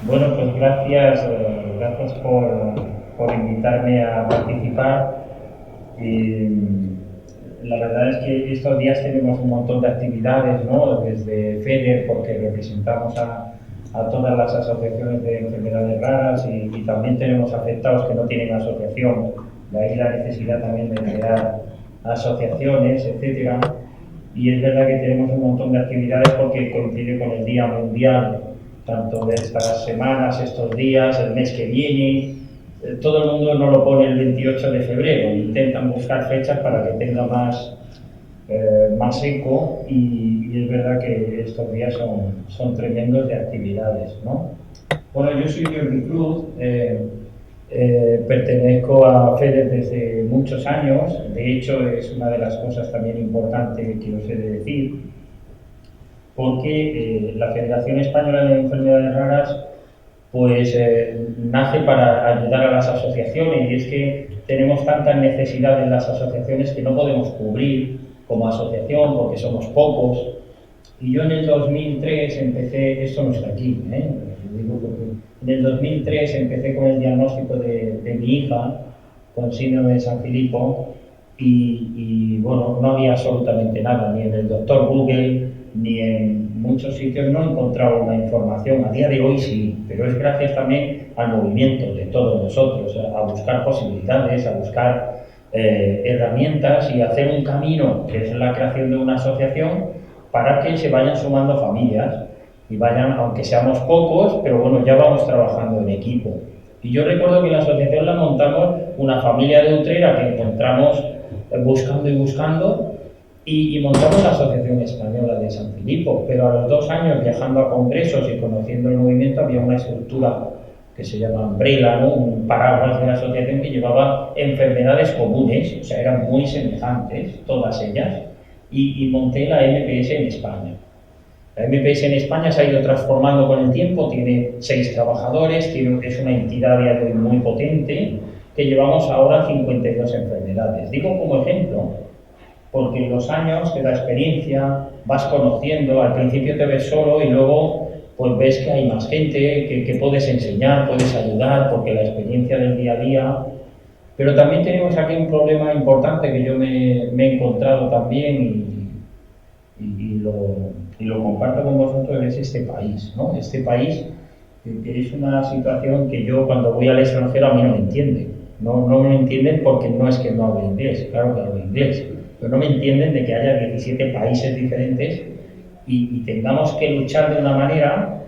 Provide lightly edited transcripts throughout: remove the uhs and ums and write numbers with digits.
Bueno, pues gracias por invitarme a participar. Y la verdad es que estos días tenemos un montón de actividades, ¿no? Desde FEDER, porque representamos a todas las asociaciones de enfermedades raras y también tenemos afectados que no tienen asociación. De ahí la necesidad también de crear asociaciones, etcétera. Y es verdad que tenemos un montón de actividades porque coincide con el Día Mundial, tanto de estas semanas, estos días, el mes que viene. Todo el mundo no lo pone el 28 de febrero, intentan buscar fechas para que tenga más eco y es verdad que estos días son tremendos de actividades, ¿no? Bueno, yo soy Jordi Cruz, pertenezco a FEDER desde muchos años, de hecho es una de las cosas también importantes que os he de decir, porque la Federación Española de Enfermedades Raras pues nace para ayudar a las asociaciones y es que tenemos tantas necesidades en las asociaciones que no podemos cubrir como asociación porque somos pocos. Y yo en el 2003 empecé, esto no está aquí, digo porque en el 2003 empecé con el diagnóstico de mi hija con síndrome de San Filipo bueno, no había absolutamente nada, ni en el doctor Google, ni en muchos sitios no he encontrado una información. A día de hoy sí, pero es gracias también al movimiento de todos nosotros, a buscar posibilidades, a buscar herramientas y hacer un camino, que es la creación de una asociación, para que se vayan sumando familias y vayan, aunque seamos pocos, pero bueno, ya vamos trabajando en equipo. Y yo recuerdo que en la asociación la montamos una familia de Utrera que encontramos buscando y buscando y montamos la Asociación Española de San Filipo, pero a los 2 años viajando a congresos y conociendo el movimiento había una estructura que se llama Umbrella, ¿no? Un paraguas de la asociación que llevaba enfermedades comunes, o sea, eran muy semejantes, todas ellas, y monté la MPS en España. La MPS en España se ha ido transformando con el tiempo, tiene 6 trabajadores, es una entidad de muy potente, que llevamos ahora 52 enfermedades. Digo como ejemplo, porque en los años te da experiencia, vas conociendo, al principio te ves solo y luego pues ves que hay más gente, que puedes enseñar, puedes ayudar, porque la experiencia del día a día. Pero también tenemos aquí un problema importante que yo me he encontrado también y lo comparto con vosotros, es este país, ¿no? Este país que es una situación que yo cuando voy al extranjero a mí no me entienden. No me entienden porque no es que no hable inglés, claro que hablo inglés, pero no me entienden de que haya 17 países diferentes y tengamos que luchar de una manera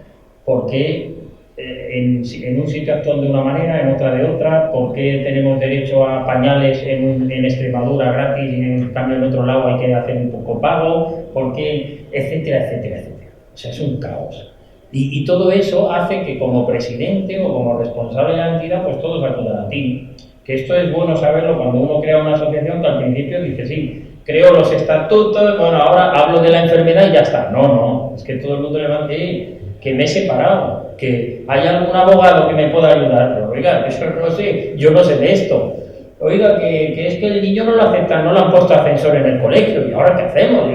porque en un sitio actúan de una manera, en otra de otra, porque tenemos derecho a pañales en Extremadura gratis y en cambio en otro lado hay que hacer un poco pago, porque etcétera, etcétera, etcétera. O sea, es un caos. Y todo eso hace que como presidente o como responsable de la entidad, pues todos acudan a ti. Que esto es bueno saberlo cuando uno crea una asociación que al principio dice, sí, creo los estatutos, bueno, ahora hablo de la enfermedad y ya está. No, es que todo el mundo le va a decir que me he separado, que hay algún abogado que me pueda ayudar, pero oiga, eso no lo sé, yo no sé de esto. Oiga, que es que el niño no lo acepta, no le han puesto ascensor en el colegio, ¿y ahora qué hacemos?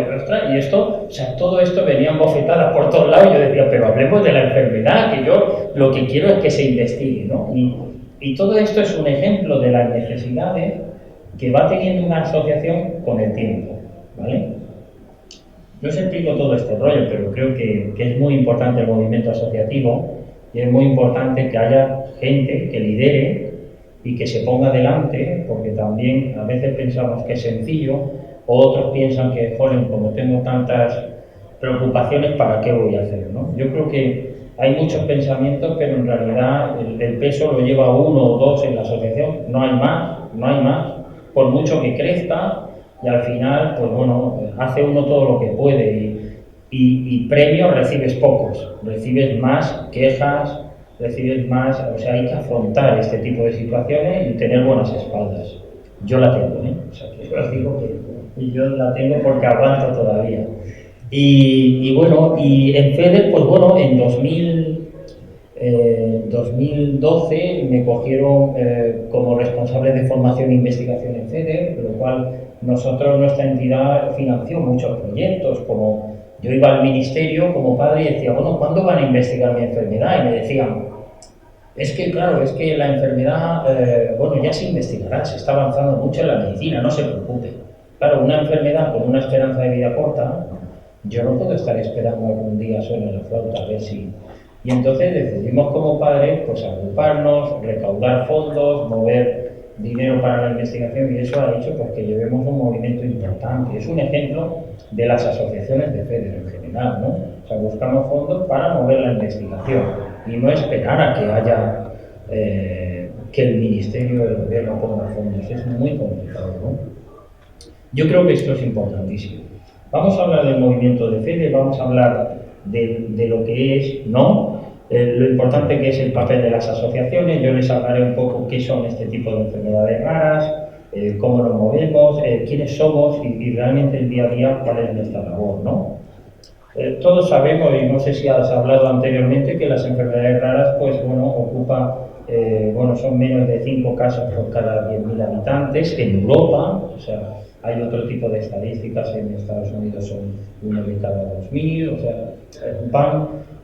Y esto, o sea, todo esto venían bofetadas por todos lados y yo decía, pero hablemos de la enfermedad, que yo lo que quiero es que se investigue, ¿no? Y todo esto es un ejemplo de las necesidades que va teniendo una asociación con el tiempo, ¿vale? Yo os explico todo este rollo, pero creo que es muy importante el movimiento asociativo y es muy importante que haya gente que lidere y que se ponga delante, porque también a veces pensamos que es sencillo, o otros piensan que, joder, como tengo tantas preocupaciones, ¿para qué voy a hacer? ¿No? Yo creo que hay muchos pensamientos, pero en realidad el peso lo lleva uno o dos en la asociación, no hay más, no hay más, por mucho que crezca, y al final, pues bueno, hace uno todo lo que puede y premios recibes pocos, recibes más quejas, recibes más, o sea, hay que afrontar este tipo de situaciones y tener buenas espaldas. Yo la tengo, o sea, que os digo que yo la tengo porque aguanto todavía. Y bueno, y en FEDER, pues bueno, en 2012 me cogieron como responsable de formación e investigación en FEDER, lo cual nuestra entidad financió muchos proyectos como Yo iba al ministerio como padre y decía, bueno, ¿cuándo van a investigar mi enfermedad? Y me decían, es que, claro, es que la enfermedad, bueno, ya se investigará, se está avanzando mucho en la medicina, no se preocupe. Claro, una enfermedad con una esperanza de vida corta, yo no puedo estar esperando algún día suene la flauta a ver si... Y entonces decidimos como padres, pues agruparnos, recaudar fondos, mover dinero para la investigación y eso ha hecho pues, que llevemos un movimiento importante. Es un ejemplo de las asociaciones de FEDER en general, ¿no? O sea, buscamos fondos para mover la investigación y no esperar a que haya que el Ministerio del Gobierno ponga fondos. Es muy complicado, ¿no? Yo creo que esto es importantísimo. Vamos a hablar del movimiento de FEDER, vamos a hablar de lo que es, ¿no? Lo importante que es el papel de las asociaciones. Yo les hablaré un poco qué son este tipo de enfermedades raras, cómo nos movemos, quiénes somos y realmente el día a día cuál es nuestra labor, ¿no? Todos sabemos, y no sé si has hablado anteriormente, que las enfermedades raras, pues bueno, son menos de 5 casos por cada 10.000 habitantes en Europa, o sea, hay otro tipo de estadísticas, en Estados Unidos son 1 de cada 2.000, o sea,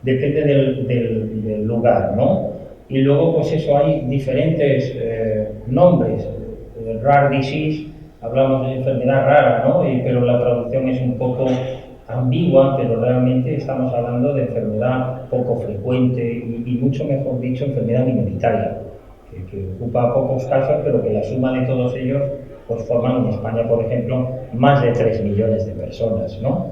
depende del lugar, ¿no? Y luego, pues eso, hay diferentes nombres, rare disease, hablamos de enfermedad rara, ¿no? Pero la traducción es un poco ambigua, pero realmente estamos hablando de enfermedad poco frecuente y mucho mejor dicho, enfermedad minoritaria, que ocupa pocos casos, pero que la suma de todos ellos pues forman en España, por ejemplo, más de 3 millones de personas, ¿no?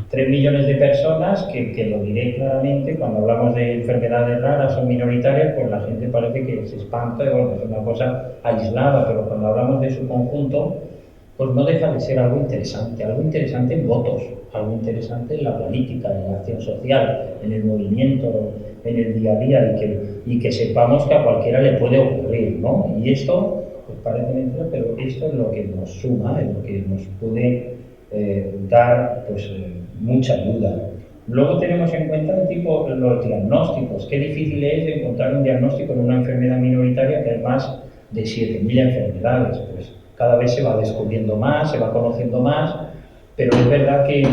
3 millones de personas que lo diré claramente, cuando hablamos de enfermedades raras o minoritarias, pues la gente parece que se espanta y bueno, es una cosa aislada, pero cuando hablamos de su conjunto, pues no deja de ser algo interesante en votos, algo interesante en la política, en la acción social, en el movimiento, en el día a día y que sepamos que a cualquiera le puede ocurrir, ¿no? Y esto, pues parece mentira, pero esto es lo que nos suma, es lo que nos puede dar pues, mucha ayuda. Luego tenemos en cuenta los diagnósticos. Qué difícil es encontrar un diagnóstico en una enfermedad minoritaria que hay más de 7.000 enfermedades. Pues cada vez se va descubriendo más, se va conociendo más, pero es verdad que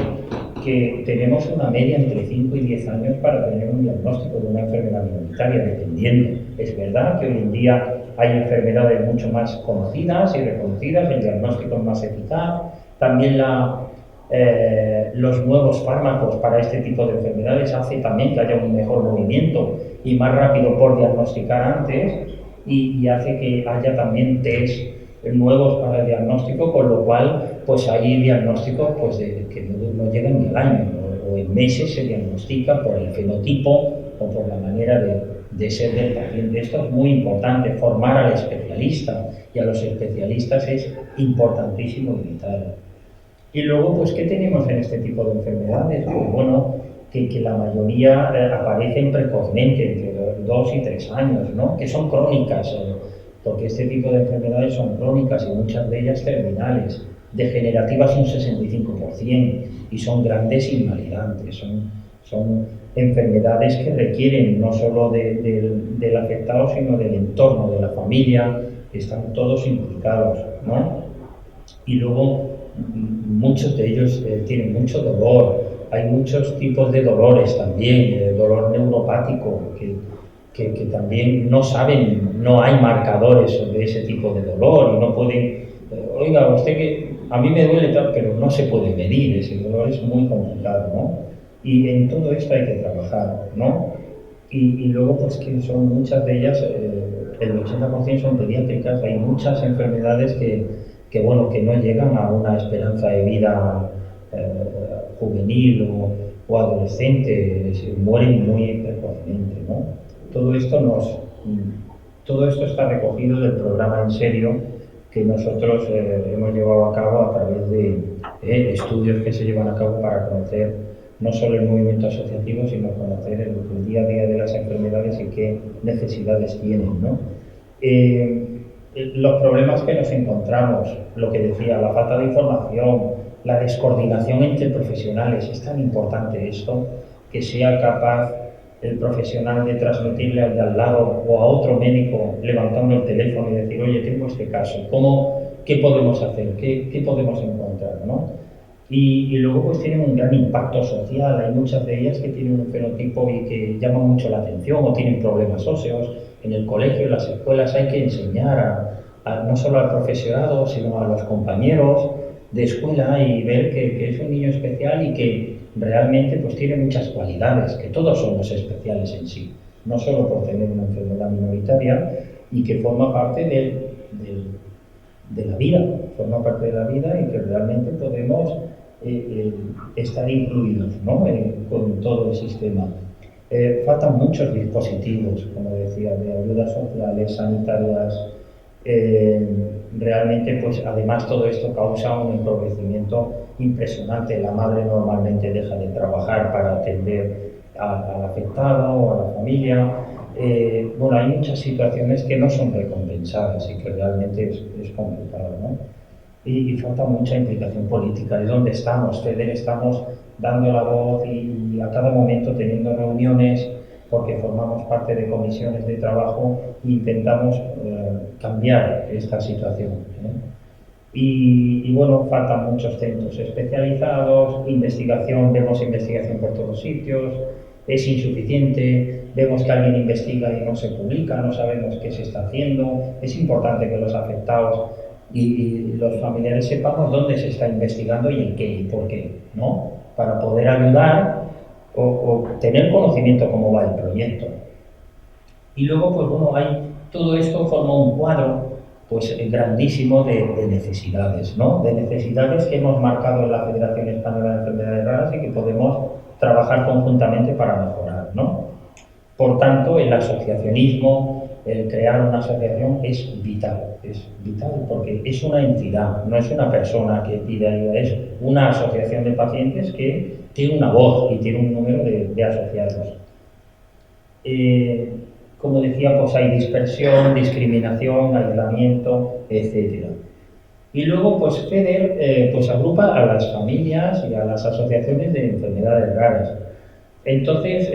tenemos una media entre 5 y 10 años para tener un diagnóstico de una enfermedad minoritaria, dependiendo. Es verdad que hoy en día hay enfermedades mucho más conocidas y reconocidas, el diagnóstico es más eficaz, también los nuevos fármacos para este tipo de enfermedades hace también que haya un mejor movimiento y más rápido por diagnosticar antes y hace que haya también test nuevos para el diagnóstico, con lo cual pues hay diagnósticos pues, que no llegan ni al año o en meses se diagnostica por el fenotipo o por la manera de ser del paciente. Esto es muy importante, formar al especialista y a los especialistas es importantísimo y vital. Y luego, pues, ¿qué tenemos en este tipo de enfermedades? Pues bueno, que la mayoría aparecen precozmente, entre 2 y 3 años, ¿no? Que son crónicas, porque este tipo de enfermedades son crónicas y muchas de ellas terminales, degenerativas un 65% y son grandes invalidantes, son enfermedades que requieren no solo del afectado, sino del entorno, de la familia, que están todos implicados, ¿no? Y luego muchos de ellos tienen mucho dolor, hay muchos tipos de dolores también, dolor neuropático, que también no saben, no hay marcadores sobre ese tipo de dolor y no pueden, oiga, usted que a mí me duele tal, pero no se puede medir, ese dolor es muy complicado, ¿no? Y en todo esto hay que trabajar, ¿no? Y luego, pues que son muchas de ellas, el 80% son pediátricas, hay muchas enfermedades que no llegan a una esperanza de vida juvenil o adolescente, mueren muy precozmente, ¿no? Todo esto está recogido del programa En Serio que nosotros hemos llevado a cabo a través de estudios que se llevan a cabo para conocer no solo el movimiento asociativo, sino conocer el día a día de las enfermedades y qué necesidades tienen, ¿no? Los problemas que nos encontramos, lo que decía, la falta de información, la descoordinación entre profesionales, es tan importante esto, que sea capaz el profesional de transmitirle al de al lado o a otro médico levantando el teléfono y decir, oye, tengo este caso, ¿qué podemos hacer? ¿Qué podemos encontrar? ¿No? Y luego pues tienen un gran impacto social. Hay muchas de ellas que tienen un fenotipo y que llaman mucho la atención o tienen problemas óseos. En el colegio, en las escuelas hay que enseñar no solo al profesorado, sino a los compañeros de escuela y ver que es un niño especial y que realmente pues tiene muchas cualidades, que todos somos especiales en sí, no solo por tener una enfermedad minoritaria y que forma parte de la vida, forma parte de la vida y que realmente podemos estar incluidos, ¿no? Con todo el sistema. Faltan muchos dispositivos, como decía, de ayudas sociales, sanitarias. Realmente, pues además todo esto causa un empobrecimiento impresionante. La madre normalmente deja de trabajar para atender al afectado o a la familia. Bueno, hay muchas situaciones que no son recompensadas y que realmente es complicado, ¿no? Y falta mucha implicación política. Es donde estamos. FEDER estamos dando la voz y a cada momento teniendo reuniones porque formamos parte de comisiones de trabajo e intentamos cambiar esta situación. Y bueno, faltan muchos centros especializados, investigación, vemos investigación por todos sitios, es insuficiente, vemos que alguien investiga y no se publica, no sabemos qué se está haciendo. Es importante que los afectados y los familiares sepamos dónde se está investigando y en qué y por qué, ¿no? Para poder ayudar o tener conocimiento cómo va el proyecto. Y luego, pues bueno, todo esto forma un cuadro pues grandísimo de necesidades, ¿no? De necesidades que hemos marcado en la Federación Española de Enfermedades Raras y que podemos trabajar conjuntamente para mejorar, ¿no? Por tanto, el asociacionismo, el crear una asociación es vital porque es una entidad, no es una persona que pide ayuda, es una asociación de pacientes que tiene una voz y tiene un número de asociados. Como decía, pues hay dispersión, discriminación, aislamiento, etc. Y luego, pues FEDER pues agrupa a las familias y a las asociaciones de enfermedades raras. Entonces,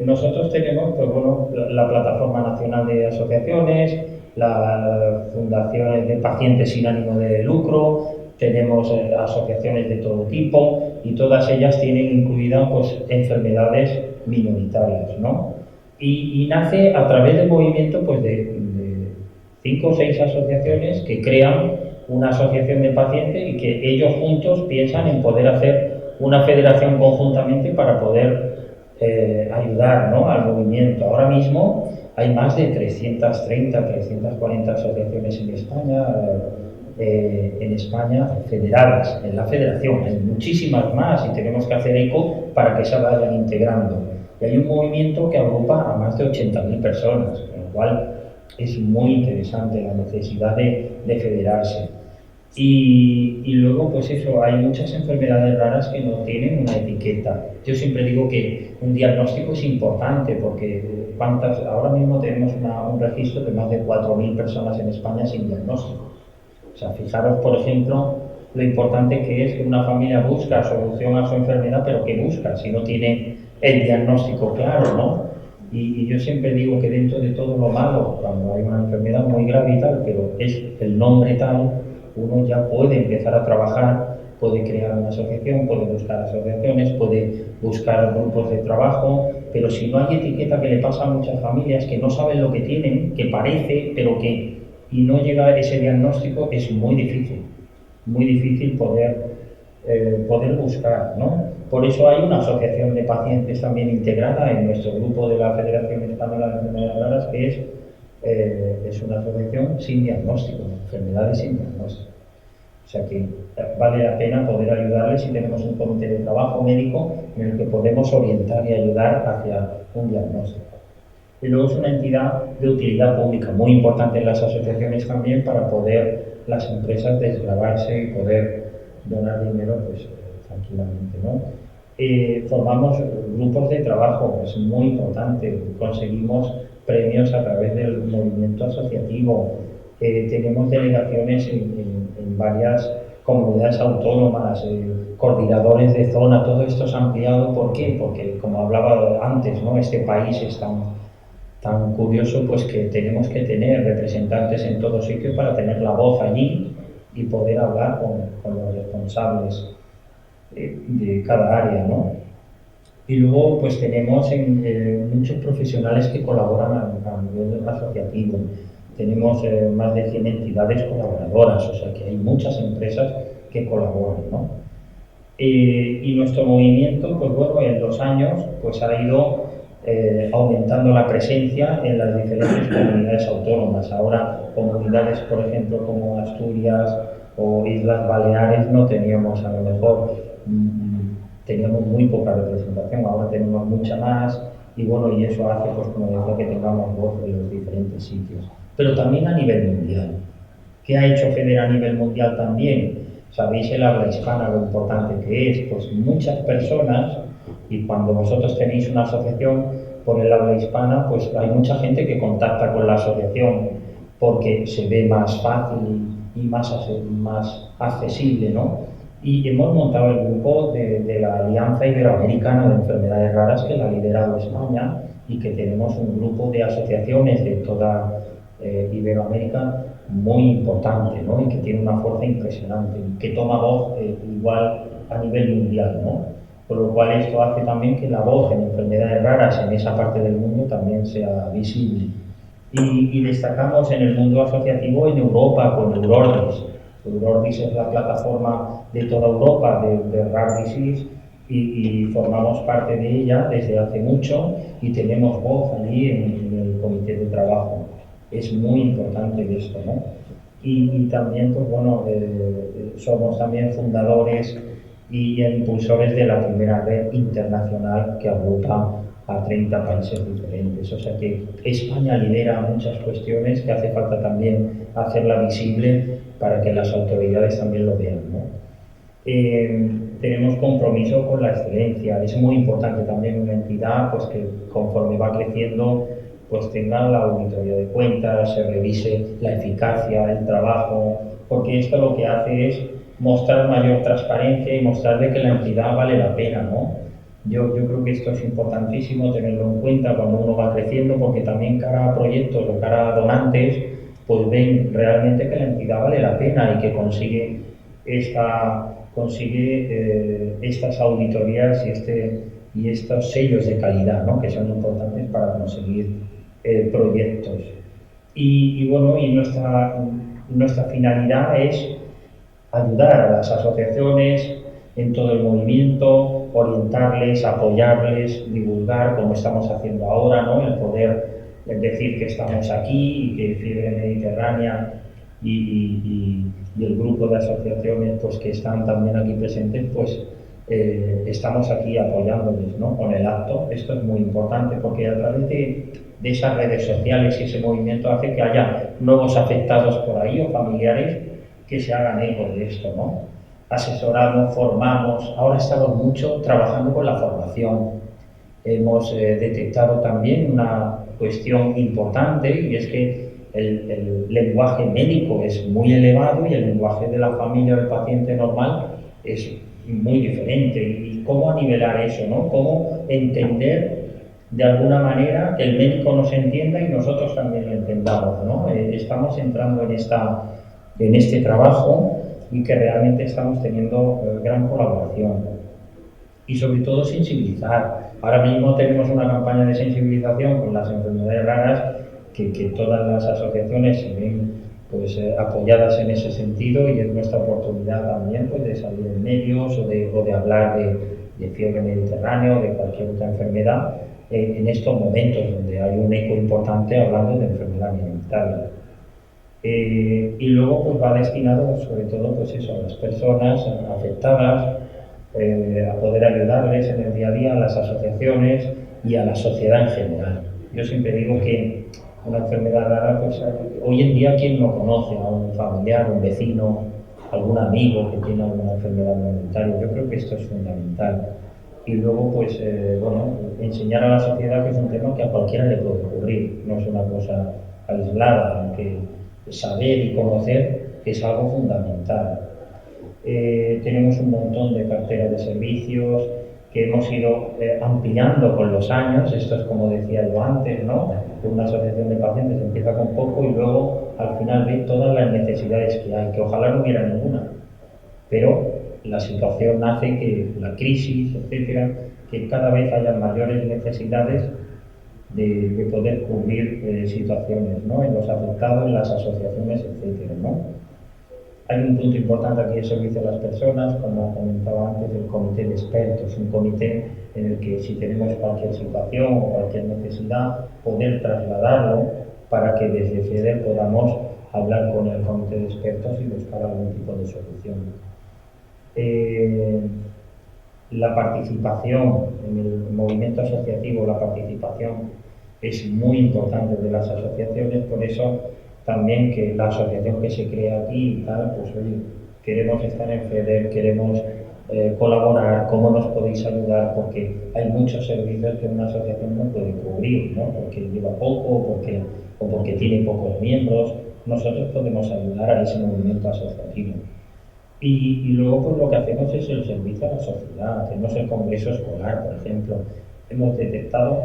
nosotros tenemos pues, bueno, la Plataforma Nacional de Asociaciones, las fundaciones de pacientes sin ánimo de lucro, tenemos asociaciones de todo tipo y todas ellas tienen incluidas pues, enfermedades minoritarias, ¿no? Y nace a través del movimiento pues, de 5 o 6 asociaciones que crean una asociación de pacientes y que ellos juntos piensan en poder hacer una federación conjuntamente para poder ayudar, ¿no?, al movimiento. Ahora mismo hay más de 330, 340 asociaciones en España federadas, en la federación. Hay muchísimas más y tenemos que hacer eco para que se vayan integrando. Y hay un movimiento que agrupa a más de 80.000 personas, con lo cual es muy interesante la necesidad de federarse. Y luego, pues eso, hay muchas enfermedades raras que no tienen una etiqueta. Yo siempre digo que un diagnóstico es importante porque ahora mismo tenemos un registro de más de 4.000 personas en España sin diagnóstico. O sea, fijaros, por ejemplo, lo importante que es que una familia busca solución a su enfermedad, pero que busca si no tiene el diagnóstico claro, ¿no? Y yo siempre digo que dentro de todo lo malo, cuando hay una enfermedad muy grave y tal, pero es el nombre tal, uno ya puede empezar a trabajar, puede crear una asociación, puede buscar asociaciones, puede buscar grupos de trabajo, pero si no hay etiqueta, que le pasa a muchas familias que no saben lo que tienen, que parece, pero que y no llega ese diagnóstico, es muy difícil poder buscar, ¿no? Por eso hay una asociación de pacientes también integrada en nuestro grupo de la Federación Española de Enfermedades Raras, que es una asociación sin diagnóstico, enfermedades sin diagnóstico. O sea que vale la pena poder ayudarles si tenemos un comité de trabajo médico en el que podemos orientar y ayudar hacia un diagnóstico. Y luego es una entidad de utilidad pública, muy importante en las asociaciones también para poder las empresas desgravarse y poder donar dinero pues, tranquilamente, ¿no? Formamos grupos de trabajo, es muy importante, conseguimos premios a través del movimiento asociativo, tenemos delegaciones en varias comunidades autónomas, coordinadores de zona, todo esto es ampliado. ¿Por qué? Porque, como hablaba antes, ¿no?, este país es tan curioso, pues que tenemos que tener representantes en todo sitio para tener la voz allí y poder hablar con los responsables. de cada área, ¿no? Y luego pues tenemos muchos profesionales que colaboran a nivel asociativo. Tenemos más de 100 entidades colaboradoras, o sea que hay muchas empresas que colaboran, ¿no? Y nuestro movimiento, pues bueno, en los años pues ha ido aumentando la presencia en las diferentes comunidades autónomas. Ahora, comunidades, por ejemplo, como Asturias o Islas Baleares, no teníamos a lo mejor, teníamos muy poca representación, ahora tenemos mucha más, y bueno, y eso hace, pues como decía, que tengamos voz en los diferentes sitios. Pero también a nivel mundial. ¿Qué ha hecho FEDER a nivel mundial también? Sabéis el habla hispana, lo importante que es. Pues muchas personas, y cuando vosotros tenéis una asociación por el habla hispana, pues hay mucha gente que contacta con la asociación porque se ve más fácil y más accesible, ¿no? Y hemos montado el grupo de la Alianza Iberoamericana de Enfermedades Raras, que la ha liderado España, y que tenemos un grupo de asociaciones de toda Iberoamérica muy importante, ¿no? Y que tiene una fuerza impresionante, y que toma voz igual a nivel mundial, ¿no? Por lo cual esto hace también que la voz en enfermedades raras en esa parte del mundo también sea visible. Y destacamos en el mundo asociativo en Europa con Eurordis. Eurordis es la plataforma de toda Europa de Rare Disease y formamos parte de ella desde hace mucho y tenemos voz allí en el comité de trabajo. Es muy importante esto, ¿no? Y también, pues bueno, somos también fundadores y impulsores de la primera red internacional que agrupa a 30 países diferentes. O sea que España lidera muchas cuestiones que hace falta también hacerla visible para que las autoridades también lo vean, ¿no? Tenemos compromiso con la excelencia. Es muy importante también una entidad pues, que conforme va creciendo pues tenga la auditoría de cuentas, se revise la eficacia, el trabajo, porque esto lo que hace es mostrar mayor transparencia y mostrar de que la entidad vale la pena, ¿no? Yo creo que esto es importantísimo tenerlo en cuenta cuando uno va creciendo, porque también cara a proyectos o cara a donantes, pues ven realmente que la entidad vale la pena y que consigue estas auditorías y estos sellos de calidad, ¿no? Que son importantes para conseguir proyectos. Y bueno, y nuestra finalidad es ayudar a las asociaciones en todo el movimiento, orientarles, apoyarles, divulgar, como estamos haciendo ahora, ¿no? El poder decir que estamos aquí y que Fiebre Mediterránea y el grupo de asociaciones pues, que están también aquí presentes, pues estamos aquí apoyándoles, ¿no? Con el acto. Esto es muy importante porque a través de esas redes sociales y ese movimiento hace que haya nuevos afectados por ahí o familiares que se hagan eco de esto, ¿no? Asesoramos, formamos, ahora estamos mucho trabajando con la formación. Hemos detectado también una cuestión importante y es que el lenguaje médico es muy elevado y el lenguaje de la familia o del paciente normal es muy diferente. ¿Y cómo nivelar eso, no? Cómo entender de alguna manera que el médico nos entienda y nosotros también lo entendamos, ¿no? Estamos entrando en este trabajo y que realmente estamos teniendo gran colaboración. Y sobre todo sensibilizar. Ahora mismo tenemos una campaña de sensibilización con las enfermedades raras que todas las asociaciones se ven pues, apoyadas en ese sentido y es nuestra oportunidad también pues, de salir en medios o de hablar de fiebre mediterránea o de cualquier otra enfermedad en estos momentos donde hay un eco importante hablando de enfermedad minoritaria. Y luego pues, va destinado sobre todo pues, eso, a las personas afectadas, a poder ayudarles en el día a día, a las asociaciones y a la sociedad en general. Yo siempre digo que una enfermedad rara, pues hoy en día, ¿quién no conoce a un familiar, un vecino, algún amigo que tiene alguna enfermedad minoritaria? Yo creo que esto es fundamental. Y luego, pues, bueno, enseñar a la sociedad que es un tema que a cualquiera le puede ocurrir, no es una cosa aislada, aunque saber y conocer es algo fundamental. Tenemos un montón de carteras de servicios que hemos ido ampliando con los años. Esto es como decía yo antes, ¿no? Que una asociación de pacientes empieza con poco y luego al final ve todas las necesidades que hay, que ojalá no hubiera ninguna, pero la situación hace que la crisis, etcétera, que cada vez haya mayores necesidades de poder cubrir situaciones, ¿no?, en los afectados, en las asociaciones, etcétera, ¿no? Hay un punto importante aquí de servicio a las personas, como comentaba antes, el comité de expertos, un comité en el que si tenemos cualquier situación o cualquier necesidad, poder trasladarlo para que desde FEDER podamos hablar con el comité de expertos y buscar algún tipo de solución. La participación en el movimiento asociativo, la participación es muy importante de las asociaciones, por eso también que la asociación que se crea aquí y tal, pues oye, queremos estar en FEDER, queremos colaborar, cómo nos podéis ayudar, porque hay muchos servicios que una asociación no puede cubrir, ¿no?, porque lleva poco o porque tiene pocos miembros. Nosotros podemos ayudar a ese movimiento asociativo. Y luego pues lo que hacemos es el servicio a la sociedad. Hacemos el congreso escolar, por ejemplo. Hemos detectado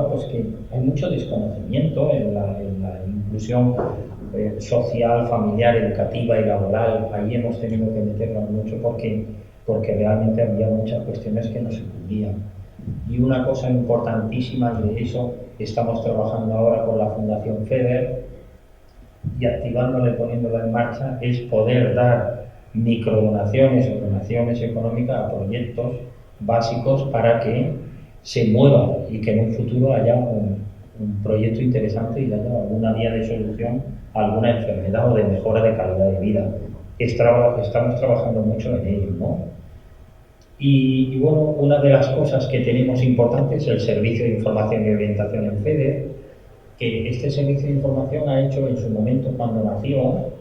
pues que hay mucho desconocimiento en la inclusión social, familiar, educativa y laboral. Ahí hemos tenido que meternos mucho porque realmente había muchas cuestiones que no se cubrían. Y una cosa importantísima, y de eso estamos trabajando ahora con la Fundación FEDER, y activándola y poniéndola en marcha, es poder dar microdonaciones o donaciones económicas a proyectos básicos para que se mueva y que en un futuro haya un proyecto interesante y haya alguna vía de solución a alguna enfermedad o de mejora de calidad de vida. Estamos trabajando mucho en ello, ¿no? Y bueno, una de las cosas que tenemos importantes es el servicio de información y orientación en FEDER, que este servicio de información ha hecho en su momento cuando nació,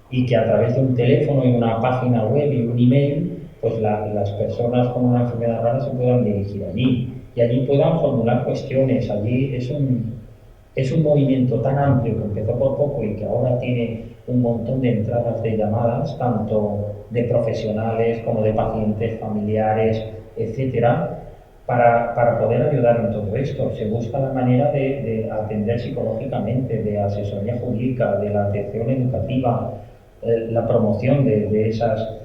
y que a través de un teléfono y una página web y un email, pues las personas con una enfermedad rara se puedan dirigir allí y allí puedan formular cuestiones. Allí es un movimiento tan amplio que empezó por poco y que ahora tiene un montón de entradas de llamadas, tanto de profesionales como de pacientes, familiares, etcétera, para poder ayudar en todo esto. Se busca la manera de atender psicológicamente, de asesoría jurídica, de la atención educativa, la promoción de esas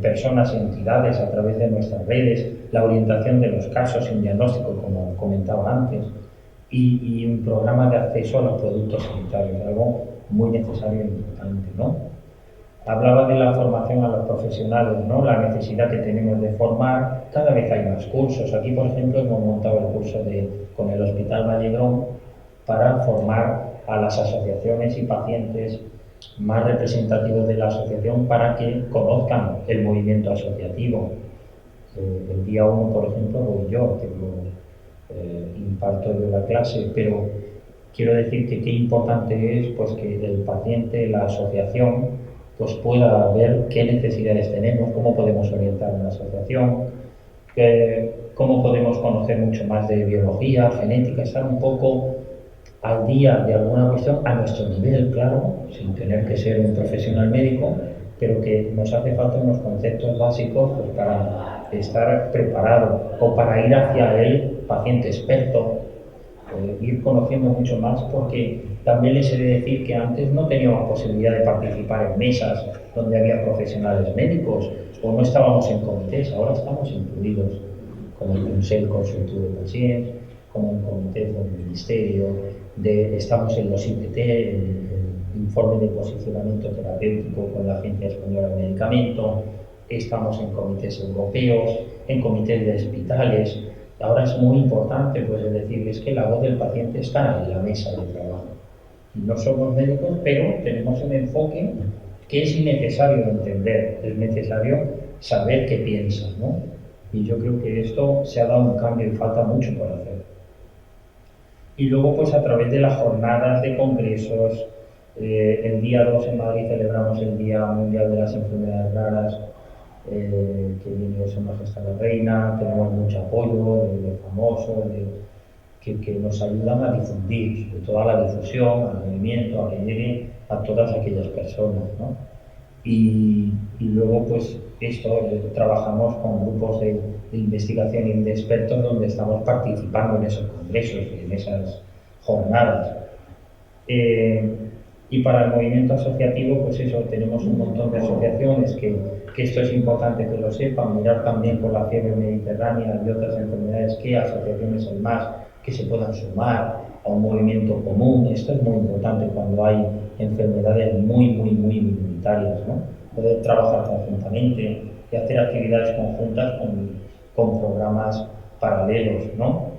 personas y entidades a través de nuestras redes, la orientación de los casos sin diagnóstico, como comentaba antes, y un programa de acceso a los productos sanitarios, algo muy necesario e importante, ¿no? Hablaba de la formación a los profesionales, ¿no?, la necesidad que tenemos de formar. Cada vez hay más cursos. Aquí, por ejemplo, hemos montado el curso con el Hospital Vallegrón para formar a las asociaciones y pacientes más representativos de la asociación para que conozcan el movimiento asociativo. El día 1, por ejemplo, voy yo, que imparto yo la clase, pero quiero decir que qué importante es pues que el paciente, la asociación, pues pueda ver qué necesidades tenemos, cómo podemos orientar a la asociación, cómo podemos conocer mucho más de biología, genética, estar un poco al día de alguna cuestión a nuestro nivel, claro, sin tener que ser un profesional médico, pero que nos hace falta unos conceptos básicos pues, para estar preparado o para ir hacia el paciente experto, ir conociendo mucho más, porque también les he de decir que antes no teníamos posibilidad de participar en mesas donde había profesionales médicos o no estábamos en comités. Ahora estamos incluidos como el Consell Consultiu de Pacients, como en comités del Ministerio, estamos en los IPT, el informe de posicionamiento terapéutico con la Agencia Española de Medicamento, estamos en comités europeos, en comités de hospitales. Ahora es muy importante pues, decirles que la voz del paciente está en la mesa de trabajo. No somos médicos, pero tenemos un enfoque que es necesario entender, es necesario saber qué piensa, ¿no? Y yo creo que esto se ha dado un cambio y falta mucho por hacer. Y luego, pues a través de las jornadas de congresos, el día 2 en Madrid celebramos el Día Mundial de las Enfermedades Raras, que viene Su Majestad la Reina, tenemos mucho apoyo de famosos, que nos ayudan a difundir, sobre todo a la difusión, al movimiento, a que llegue a todas aquellas personas, ¿no? Y luego, pues esto, trabajamos con grupos de investigación y de expertos donde estamos participando en esos congresos y en esas jornadas. Y para el movimiento asociativo, pues eso, tenemos un montón de asociaciones que esto es importante que lo sepan, mirar también por la fiebre mediterránea y otras enfermedades, qué asociaciones hay más que se puedan sumar a un movimiento común. Esto es muy importante cuando hay enfermedades muy minoritarias, ¿no? Poder trabajar conjuntamente y hacer actividades conjuntas con programas paralelos, ¿no?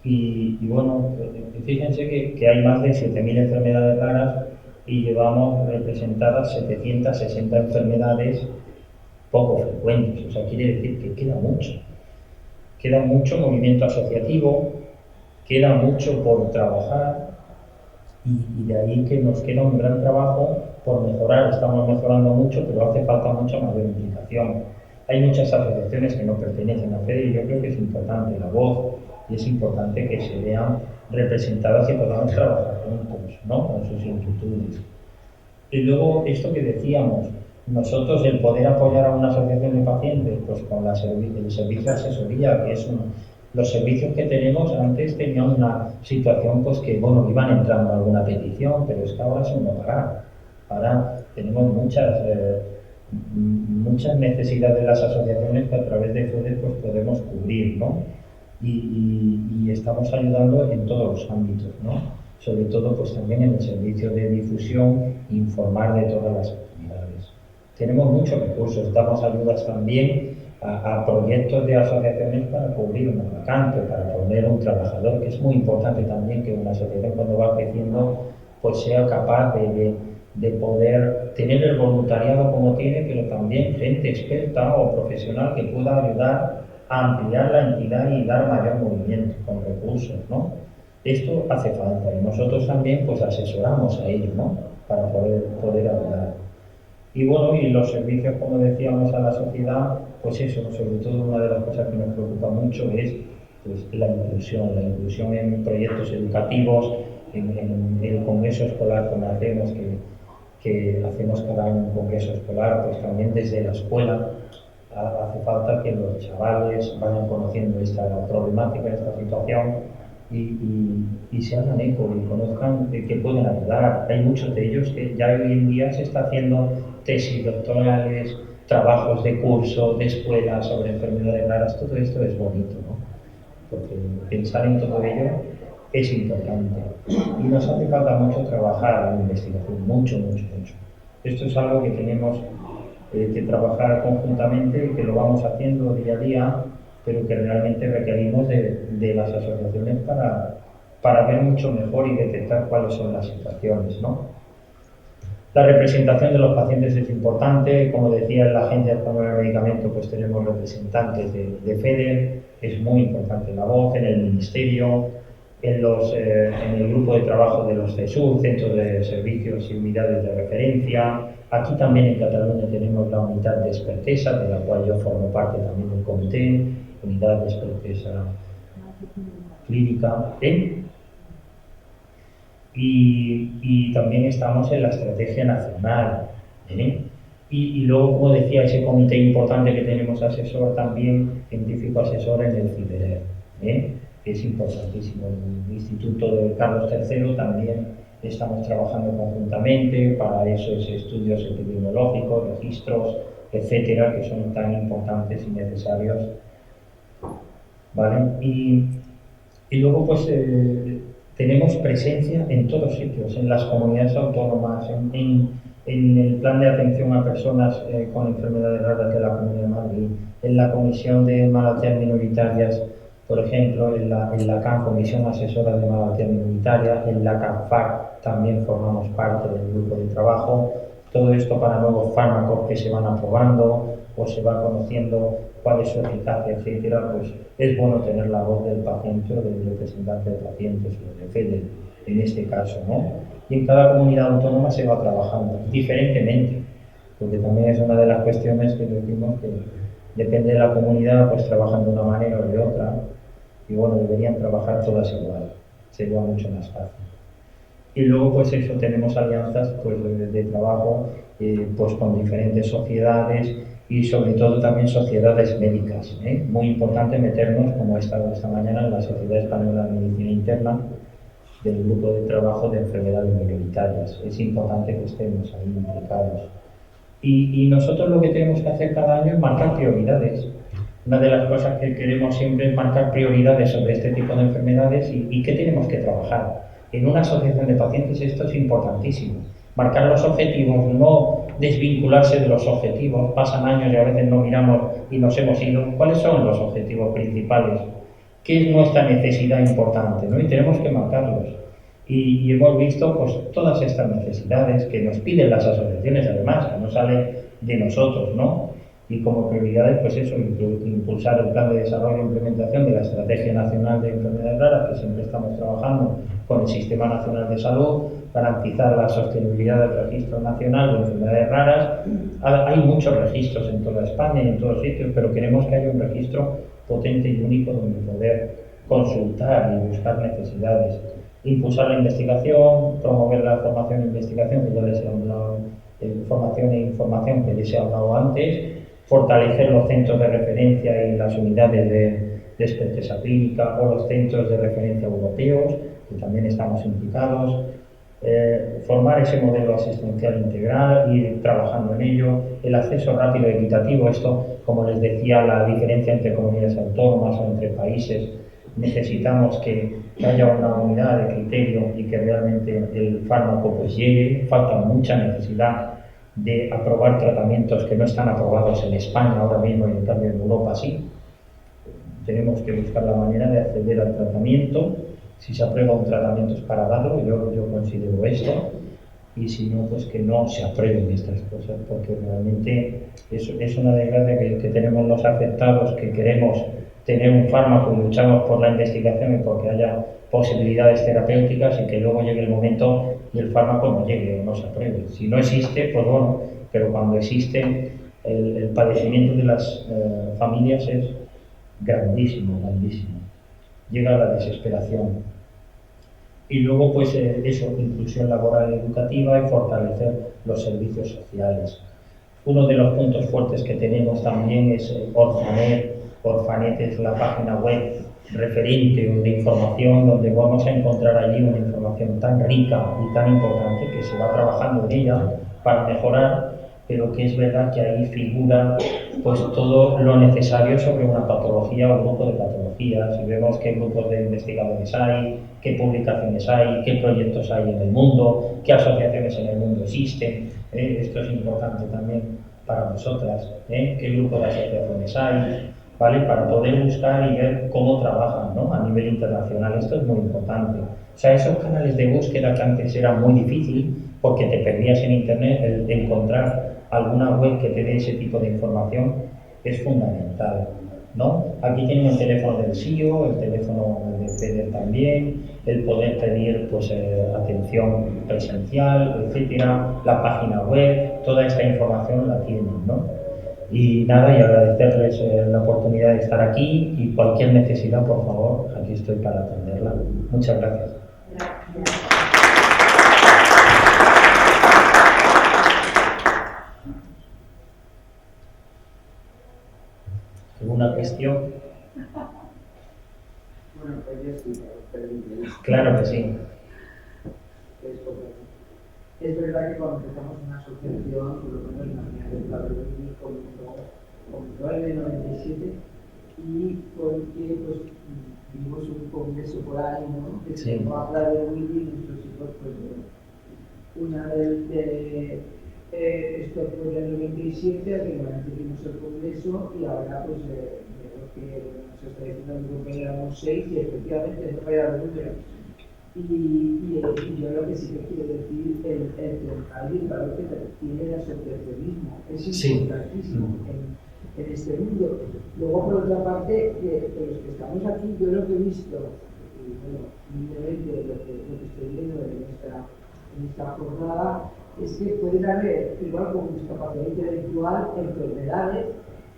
Y bueno, fíjense que hay más de 7.000 enfermedades raras y llevamos representadas 760 enfermedades poco frecuentes. O sea, quiere decir que queda mucho movimiento asociativo, queda mucho por trabajar y de ahí que nos queda un gran trabajo por mejorar. Estamos mejorando mucho, pero hace falta mucha mayor implicación. Hay muchas asociaciones que no pertenecen a FEDER y yo creo que es importante la voz y es importante que se vean representadas y podamos trabajar juntos, ¿no? Con sus inquietudes. Y luego, esto que decíamos, nosotros el poder apoyar a una asociación de pacientes, pues con el servicio de asesoría, que es los servicios que tenemos antes tenían una situación pues que, bueno, iban entrando alguna petición, pero es que ahora son no parar. Ahora tenemos muchas necesidades de las asociaciones que a través de FEDER pues podemos cubrir, ¿no? Y estamos ayudando en todos los ámbitos, ¿no? Sobre todo pues también en el servicio de difusión, informar de todas las actividades. Tenemos muchos recursos, damos ayudas también a proyectos de asociaciones para cubrir una vacante, para poner un trabajador, que es muy importante también que una asociación cuando va creciendo pues sea capaz de poder tener el voluntariado como tiene, pero también gente experta o profesional que pueda ayudar a ampliar la entidad y dar mayor movimiento con recursos, ¿no? Esto hace falta y nosotros también pues asesoramos a ello, ¿no? Para poder ayudar. Y bueno, y los servicios, como decíamos, a la sociedad, pues eso, sobre todo una de las cosas que nos preocupa mucho es pues, la inclusión en proyectos educativos, en el congreso escolar, como hacemos, que hacemos cada año un congreso escolar, pues también desde la escuela hace falta que los chavales vayan conociendo esta problemática, esta situación y se hagan eco y conozcan que pueden ayudar. Hay muchos de ellos que ya hoy en día se está haciendo tesis doctorales, trabajos de curso, de escuela sobre enfermedades raras. Todo esto es bonito, ¿no? Porque pensar en todo ello es importante. Y nos hace falta mucho trabajar en investigación, mucho. Esto es algo que tenemos que trabajar conjuntamente y que lo vamos haciendo día a día, pero que realmente requerimos de las asociaciones para ver mucho mejor y detectar cuáles son las situaciones, ¿no? La representación de los pacientes es importante, como decía, en la Agencia Española de Medicamentos pues tenemos representantes de FEDER, es muy importante la voz, en el Ministerio, en el grupo de trabajo de los CESUR, Centros de Servicios y Unidades de Referencia. Aquí también en Cataluña tenemos la unidad de expertesa, de la cual yo formo parte también del comité, unidad de expertesa clínica. Y también estamos en la estrategia nacional. Y luego, como decía, ese comité importante que tenemos asesor también, científico asesor en el CIDERER, que es importantísimo. El Instituto de Carlos III también estamos trabajando conjuntamente para esos estudios epidemiológicos, registros, etcétera, que son tan importantes y necesarios. ¿Vale? Y luego, pues, tenemos presencia en todos sitios, en las comunidades autónomas, en el plan de atención a personas con enfermedades raras de la Comunidad de Madrid, en la Comisión de Malaltías Minoritarias, por ejemplo, en la CAN, Comisión Asesora de Malaltías Minoritarias, en la CANFAC también formamos parte del grupo de trabajo. Todo esto para nuevos fármacos que se van aprobando o se va conociendo cuál es su eficacia, etcétera, pues es bueno tener la voz del paciente o del representante de pacientes o de FEDER en este caso, ¿no? Y en cada comunidad autónoma se va trabajando diferentemente, porque también es una de las cuestiones que decimos que depende de la comunidad, pues trabajan de una manera o de otra, y bueno, deberían trabajar todas igual, sería mucho más fácil. Y luego, pues eso, tenemos alianzas pues, de trabajo pues, con diferentes sociedades y sobre todo también sociedades médicas. Muy importante meternos, como he estado esta mañana, en la Sociedad Española de Medicina Interna, del grupo de trabajo de enfermedades minoritarias. Es importante que estemos ahí implicados. Y nosotros lo que tenemos que hacer cada año es marcar prioridades. Una de las cosas que queremos siempre es marcar prioridades sobre este tipo de enfermedades y qué tenemos que trabajar. En una asociación de pacientes esto es importantísimo. Marcar los objetivos, no desvincularse de los objetivos. Pasan años y a veces no miramos y nos hemos ido. ¿Cuáles son los objetivos principales? ¿Qué es nuestra necesidad importante? ¿No? Y tenemos que marcarlos. Y hemos visto pues, todas estas necesidades que nos piden las asociaciones, además, que no sale de nosotros, ¿no? Y como prioridades, pues eso, impulsar el plan de desarrollo e implementación de la Estrategia Nacional de Enfermedades Raras, que siempre estamos trabajando con el Sistema Nacional de Salud, garantizar la sostenibilidad del Registro Nacional de Enfermedades Raras. Hay muchos registros en toda España y en todos sitios, pero queremos que haya un registro potente y único donde poder consultar y buscar necesidades. Impulsar la investigación, promover la formación e investigación, que ya les he hablado, formación e información que les he hablado antes, fortalecer los centros de referencia y las unidades de expertesa clínica o los centros de referencia europeos, que también estamos implicados, formar ese modelo asistencial integral, ir trabajando en ello, el acceso rápido y equitativo. Esto, como les decía, la diferencia entre comunidades autónomas o entre países, necesitamos que haya una unidad de criterio y que realmente el fármaco pues llegue. Falta mucha necesidad de aprobar tratamientos que no están aprobados en España ahora mismo y en cambio en Europa sí. Tenemos que buscar la manera de acceder al tratamiento. Si se aprueba un tratamiento es para darlo, yo considero esto, y si no, pues que no se aprueben estas cosas, porque realmente es una desgracia que tenemos los afectados, que queremos tener un fármaco y luchamos por la investigación y porque haya posibilidades terapéuticas y que luego llegue el momento y el fármaco no llegue o no se apruebe. Si no existe, pues bueno, pero cuando existe el padecimiento de las familias es grandísimo, grandísimo. Llega a la desesperación. Y luego, pues eso, inclusión laboral y educativa y fortalecer los servicios sociales. Uno de los puntos fuertes que tenemos también es Orfanet. Orfanet es la página web referente de información donde vamos a encontrar allí una información tan rica y tan importante que se va trabajando en ella para mejorar, pero que es verdad que ahí figura pues todo lo necesario sobre una patología o grupo de patologías, y vemos qué grupos de investigadores hay, qué publicaciones hay, qué proyectos hay en el mundo, qué asociaciones en el mundo existen. Esto es importante también para nosotras, qué grupo de asociaciones hay, ¿vale? Para poder buscar y ver cómo trabajan, ¿no? A nivel internacional. Esto es muy importante. O sea, esos canales de búsqueda que antes era muy difícil porque te perdías en internet, el encontrar alguna web que te dé ese tipo de información es fundamental, ¿no? Aquí tienen el teléfono del SIO, el teléfono del FEDER también, el poder pedir pues, atención presencial, etcétera, la página web, toda esta información la tienen, ¿no? Y nada, y agradecerles la oportunidad de estar aquí y cualquier necesidad, por favor, aquí estoy para atenderla. Muchas gracias. ¿Alguna cuestión? Bueno, pues yo sí, Claro que sí. Es verdad que cuando empezamos una asociación, por lo menos en la mía de Pablo comenzó en el 97, y porque pues vimos un congreso por ahí, ¿no? Que se va a hablar de Willy, nuestros hijos, pues una de esto fue en el 97, al que hicimos el congreso, y ahora pues veo que se está diciendo que éramos 6 y efectivamente no era de número. Y yo lo que sí que quiero decir, el valor que tiene el asociacionismo es importantísimo en este mundo. Luego, por otra parte, de los que estamos aquí, yo lo que he visto, y bueno, humildemente lo que estoy viendo en esta jornada, es que pueden haber, igual con discapacidad intelectual, enfermedades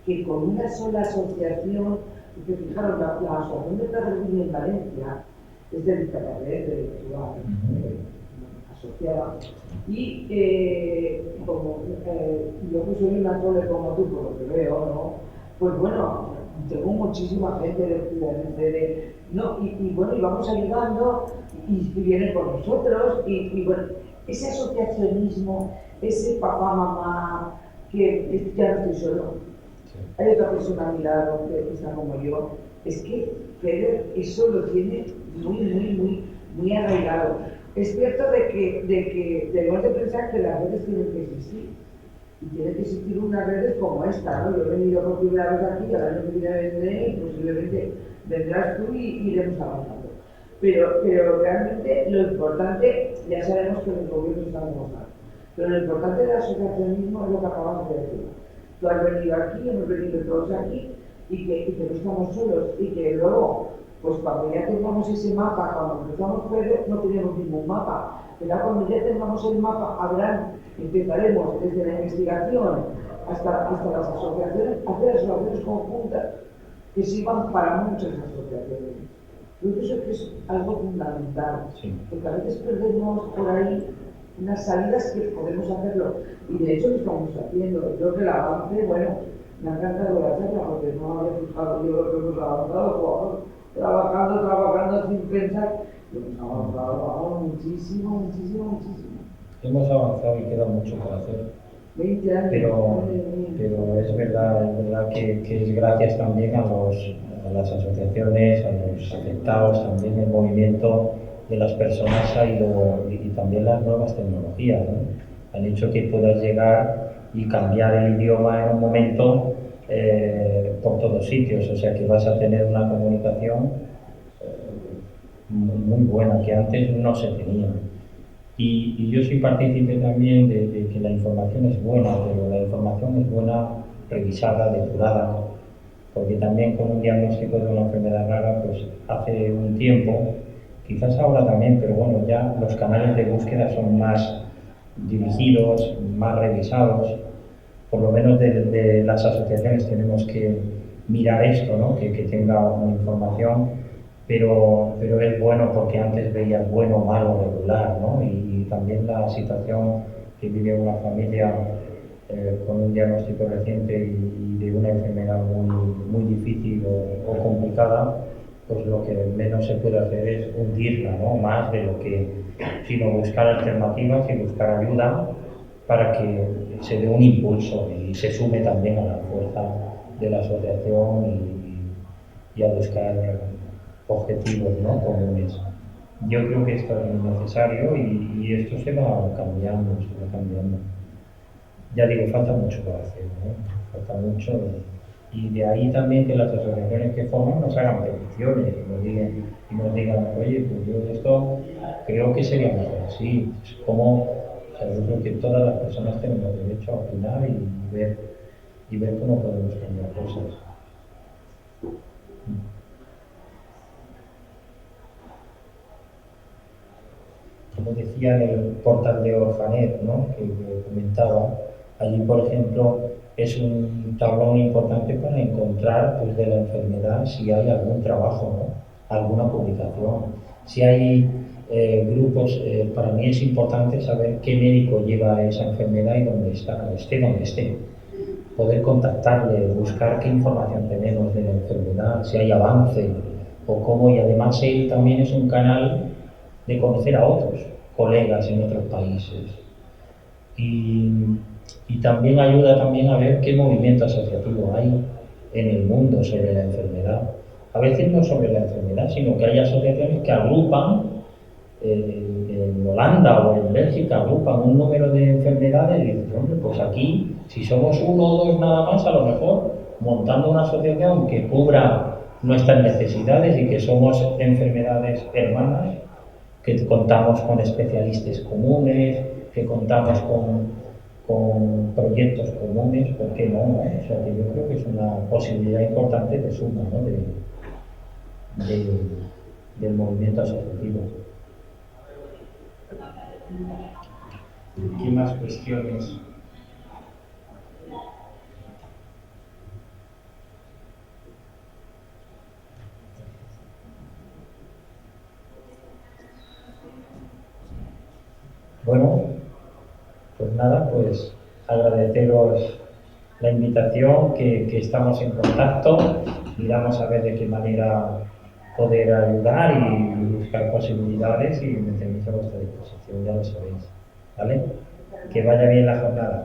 que con una sola asociación, porque fijaros, la asociación de Tragedia en Valencia es de discapacidad intelectual asociada, y como yo pues soy una tole como tú, por lo que veo, ¿no? Pues bueno, tengo muchísima gente ¿no? Y bueno, y vamos ayudando y vienen con nosotros y bueno, ese asociacionismo, ese papá, mamá, que ya no estoy solo, hay otra persona a mi lado que está como yo, es que Feder eso lo tiene muy arraigado. Es cierto de que debemos de pensar que las redes tienen que existir. Y tiene que existir unas redes como esta, ¿no? Yo he venido por primera vez aquí, ahora no me vendré y posiblemente vendrás tú y iremos avanzando. Pero realmente lo importante, ya sabemos que los gobiernos están trabajando, pero lo importante del asociacionismo es lo que acabamos de decir. Tú has venido aquí, hemos venido todos aquí y que no estamos solos y que luego, pues cuando ya tengamos ese mapa, cuando empezamos Feder no tenemos ningún mapa, pero cuando ya tengamos el mapa empezaremos desde la investigación hasta las asociaciones, hacer asociaciones conjuntas que sirvan para muchas asociaciones. Yo pienso que es algo fundamental, Sí. porque a veces perdemos por ahí unas salidas que podemos hacerlo, y de hecho lo estamos haciendo. Creo que el avance, bueno, me ha encantado la charla, porque no había fijado yo lo que hemos avanzado, trabajando sin pensar, pero hemos avanzado muchísimo. Hemos avanzado y queda mucho por hacer. 20 años. Pero es verdad que es gracias también a las asociaciones, a los afectados, también el movimiento de las personas ha ido, y también las nuevas tecnologías, ¿no? Han hecho que puedas llegar y cambiar el idioma en un momento por todos sitios, o sea que vas a tener una comunicación muy buena que antes no se tenía. Y yo soy partícipe también de que la información es buena, pero la información es buena revisada, depurada, porque también con un diagnóstico de una enfermedad rara, pues hace un tiempo, quizás ahora también, pero bueno, ya los canales de búsqueda son más dirigidos, más revisados, por lo menos de las asociaciones tenemos que mirar esto, ¿no? que tenga una información, pero es bueno porque antes veías bueno, malo, regular, ¿no? Y también la situación que vive una familia con un diagnóstico reciente y de una enfermedad muy difícil o complicada, pues lo que menos se puede hacer es hundirla, ¿no? Más de lo que, sino buscar alternativas y buscar ayuda para que se dé un impulso y se sume también a la fuerza de la asociación y a buscar objetivos, ¿no? comunes. Yo creo que esto es necesario y esto se va cambiando. Ya digo, falta mucho por hacer, ¿no? Falta mucho. Y de ahí también que las asociaciones que forman nos hagan peticiones y nos digan, oye, pues yo esto creo que sería mejor así. Como, o sea, yo creo que todas las personas tenemos derecho a opinar y ver cómo podemos cambiar cosas. Como decía en el portal de Orfanet, ¿no? que comentaba, allí por ejemplo es un tablón importante para encontrar pues, de la enfermedad si hay algún trabajo, ¿no? Alguna publicación, si hay grupos, para mí es importante saber qué médico lleva esa enfermedad y dónde está, esté donde esté, poder contactarle, buscar qué información tenemos de la enfermedad, si hay avance o cómo, y además él también es un canal de conocer a otros colegas en otros países y también ayuda también a ver qué movimiento asociativo hay en el mundo sobre la enfermedad. A veces no sobre la enfermedad, sino que hay asociaciones que agrupan, en Holanda o en Bélgica agrupan un número de enfermedades y dicen, hombre, pues aquí, si somos uno o dos nada más, a lo mejor montando una asociación que cubra nuestras necesidades y que somos enfermedades hermanas, que contamos con especialistas comunes, que contamos con proyectos comunes, ¿por qué no? O sea, que yo creo que es una posibilidad importante de suma, ¿no? del movimiento asociativo. ¿Qué más cuestiones? Bueno, pues nada, pues agradeceros la invitación, que estamos en contacto miramos a ver de qué manera poder ayudar y buscar posibilidades y me tenéis a vuestra disposición, ya lo sabéis. ¿Vale? Que vaya bien la jornada.